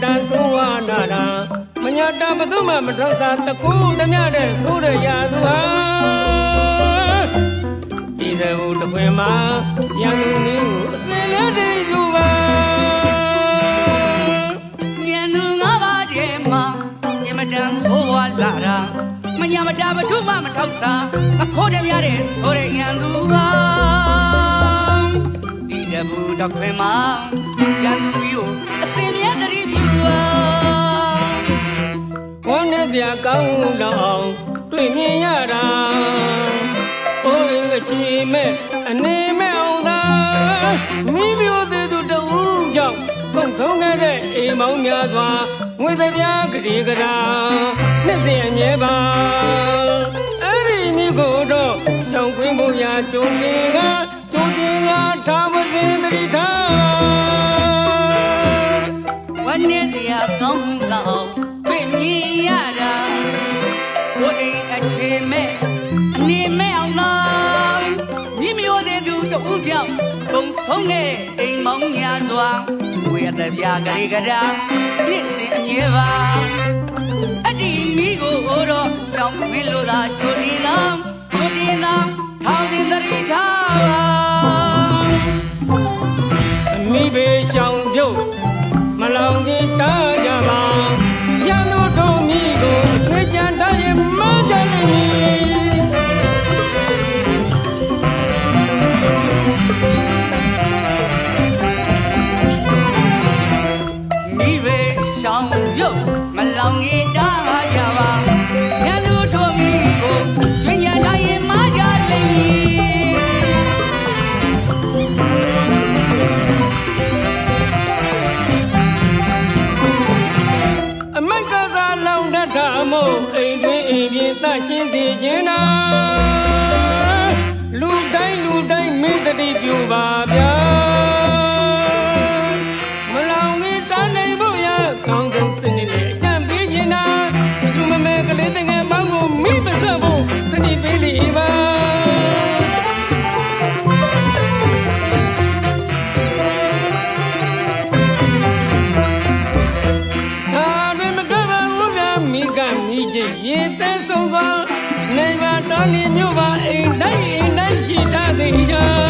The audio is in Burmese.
တာဆိုဝါနာတာမညာတာဘသူမှမထောက်စားတခုတမျှတဲ့ဆိုးတဲ့ရာသူဟာဒီတဲ့ဟိုတခွင်မှာရန်သူနည်းကိုအစင်လေးတည်းယူပါရန်သူငါးပါးတည်းမှာအမတန်ဆိုးဝါလာတာမညာမတာဘသူမှမထောက်စားအခိုးတမျှတဲ့ဆိုးတဲ့ရန်သူဟာဒီတဲ့ဟိုတခွင်မှာရန်သူမျိုးအစင်မြဲတည်းယူပါဝမ်းနဲ့စရာကောင်းတော့တွေ့မြင်ရတာအိုးအချီမဲ့အနေမဲ့အောင်သာမိမျိုးသေးသူတူကြောင့်ကုန်ဆုံးခဲ့တဲ့အိမ်မောင်းများစွာငွေသပြားကလေးကရာနှစ်စဉ်အမြဲပါအဲ့ဒီမိကိုတော့ရှောင်ခွင့်ဖို့ရာကြုံနေကကြုံတင်ကထားမစင်တတိထားဝမ်းနဲ့စရာကောင်းတော့တွေ့မြင်ရတာဘိုးအိမ်အချေမဲ့အနေမဲ့အောင်လားမိမျိုးတဲ့သူတူကြောင့်ကုန်ဆုံးတဲ့အိမ်မောင်းများစွာဝေရတဲ့ပြာကလေးကရာနှစ်စဉ်အမြဲပါအဒီမိကိုတော့ရှောင်းခွင့်လို့သာကြိုနေလားကြိုတင်လားထောင်တင်တရီထားအမိဘေရှောင်ပြုတ်မလောင်ကြီးတားကြပါရန်သူတို့မိကိုဆွေးကြံတတ်ရင်မကြနိုင်မီမိဘေရှောင်ပြုတ်မလောင်ကြီးတားကြပါရန်သူတို့မိကိုဆွေးကြံတတ်ရင်မကြနိုင်မီမို့အိမ်တွင်အိမ်ပြင်သရှင်းစေခြင်းနာလူတိုင်းမင်းတတိပြုပါဗျာမလောင်ကြီးတန်းနိုင်ဖို့ရကောင်းကောင်းစနစ်နဲ့အကြံပေးခြင်းနာလူမမဲကလေးတငယ်ပေါင်းကိုမိမဆက်ဖို့တတိပေးလိပါရေသက်ဆုံးသောနိုင်ငံတော်နေမြို့ပါအိမ်တိုင်းရှိတတ်သည်ကြောင့်